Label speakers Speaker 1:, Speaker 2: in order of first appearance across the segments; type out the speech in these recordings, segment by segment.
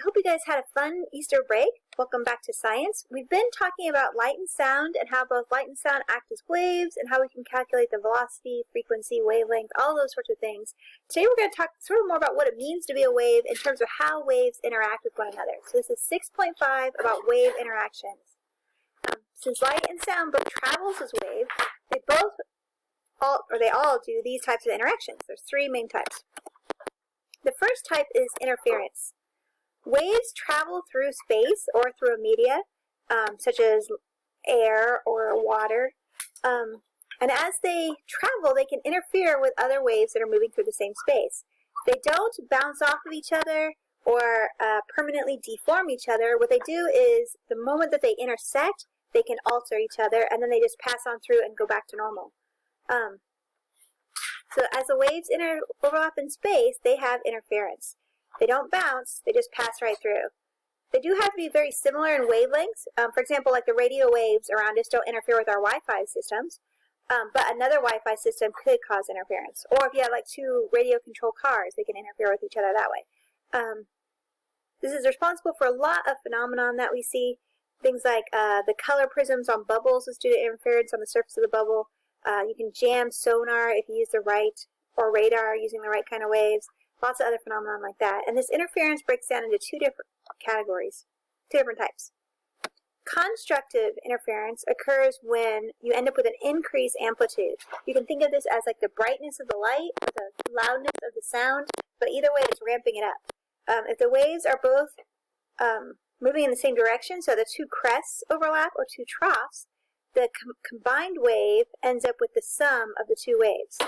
Speaker 1: I hope you guys had a fun Easter break. Welcome back to science. We've been talking about light and sound and how both light and sound act as waves and how we can calculate the velocity, frequency, wavelength, all those sorts of things. Today we're going to talk sort of more about what it means to be a wave in terms of how waves interact with one another. So this is 6.5 about wave interactions. Since light and sound both travels as waves, they all do these types of interactions. There's three main types. The first type is interference. Waves travel through space or through a media, such as air or water, and as they travel, they can interfere with other waves that are moving through the same space. They don't bounce off of each other or permanently deform each other. What they do is, the moment that they intersect, they can alter each other, and then they just pass on through and go back to normal. So as the waves overlap in space, they have interference. They don't bounce, they just pass right through. They do have to be very similar in wavelengths. For example, like the radio waves around us don't interfere with our Wi-Fi systems, but another Wi-Fi system could cause interference. Or if you have like two radio-controlled cars, they can interfere with each other that way. This is responsible for a lot of phenomenon that we see. Things like the color prisms on bubbles is due to interference on the surface of the bubble. You can jam sonar if you use the right, or radar using the right kind of waves. Lots of other phenomenon like that. And this interference breaks down into two different categories, two different types. Constructive interference occurs when you end up with an increased amplitude. You can think of this as like the brightness of the light or the loudness of the sound, but either way it's ramping it up. If the waves are both moving in the same direction, so the two crests overlap or two troughs, the combined wave ends up with the sum of the two waves.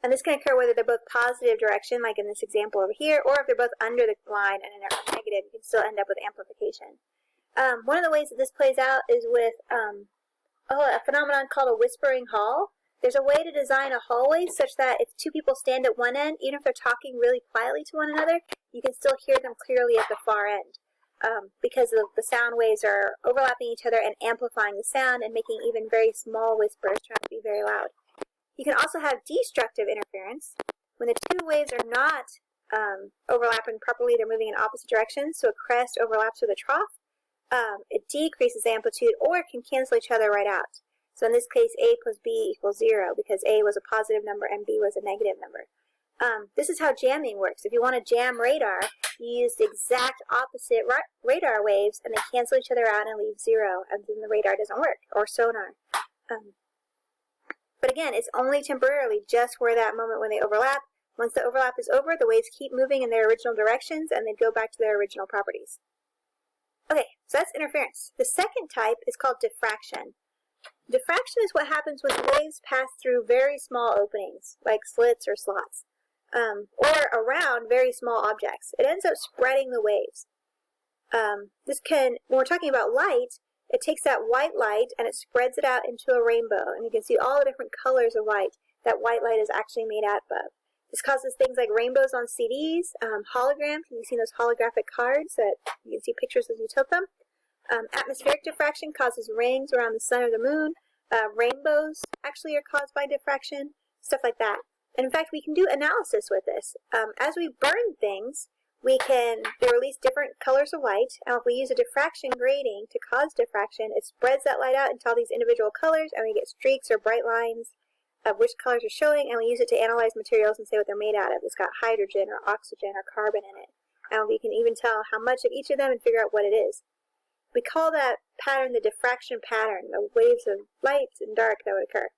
Speaker 1: And this can occur whether they're both positive direction, like in this example over here, or if they're both under the line and are negative, you can still end up with amplification. One of the ways that this plays out is with a phenomenon called a whispering hall. There's a way to design a hallway such that if two people stand at one end, even if they're talking really quietly to one another, you can still hear them clearly at the far end. Because the sound waves are overlapping each other and amplifying the sound and making even very small whispers turn out to be very loud. You can also have destructive interference. When the two waves are not overlapping properly, they're moving in opposite directions, so a crest overlaps with a trough, it decreases amplitude or can cancel each other right out. So in this case, A plus B equals 0 because A was a positive number and B was a negative number. This is how jamming works. If you want to jam radar, you use the exact opposite radar waves and they cancel each other out and leave 0, and then the radar doesn't work, or sonar. But again, it's only temporarily, just for that moment when they overlap. Once the overlap is over, the waves keep moving in their original directions and they go back to their original properties. Okay, so that's interference. The second type is called diffraction. Diffraction is what happens when the waves pass through very small openings, like slits or slots, or around very small objects. It ends up spreading the waves. When we're talking about light, it takes that white light and it spreads it out into a rainbow, and you can see all the different colors of light that white light is actually made out of. This causes things like rainbows on CDs, holograms. You've seen those holographic cards that you can see pictures as you tilt them. Atmospheric diffraction causes rings around the sun or the moon. Rainbows actually are caused by diffraction, stuff like that. And in fact, we can do analysis with this. As we burn things, they release different colors of light, and if we use a diffraction grating to cause diffraction, it spreads that light out into all these individual colors, and we get streaks or bright lines of which colors are showing, and we use it to analyze materials and say what they're made out of. It's got hydrogen or oxygen or carbon in it, and we can even tell how much of each of them and figure out what it is. We call that pattern the diffraction pattern, the waves of light and dark that would occur.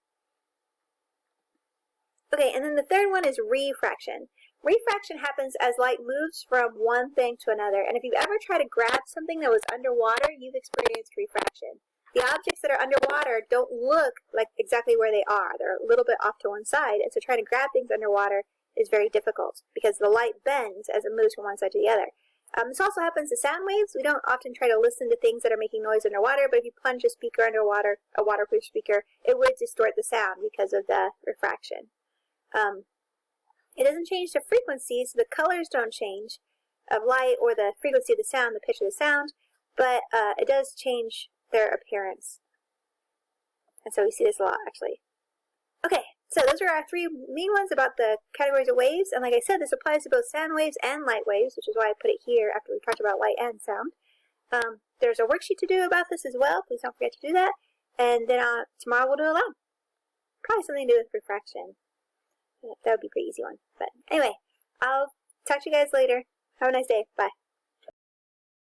Speaker 1: Okay, and then the third one is refraction. Refraction happens as light moves from one thing to another, and if you've ever tried to grab something that was underwater, you've experienced refraction. The objects that are underwater don't look like exactly where they are. They're a little bit off to one side, and so trying to grab things underwater is very difficult because the light bends as it moves from one side to the other. This also happens to sound waves. We don't often try to listen to things that are making noise underwater, but if you plunge a speaker underwater, a waterproof speaker, it would distort the sound because of the refraction. It doesn't change the frequency, so the colors don't change of light or the frequency of the sound, the pitch of the sound, but it does change their appearance. And so we see this a lot, actually. Okay, So those are our three main ones about the categories of waves. And like I said, this applies to both sound waves and light waves, which is why I put it here after we talked about light and sound. There's a worksheet to do about this as well. Please don't forget to do that. And then tomorrow we'll do a lab. Probably something to do with refraction. That would be a pretty easy one. But anyway, I'll talk to you guys later. Have a nice day. Bye.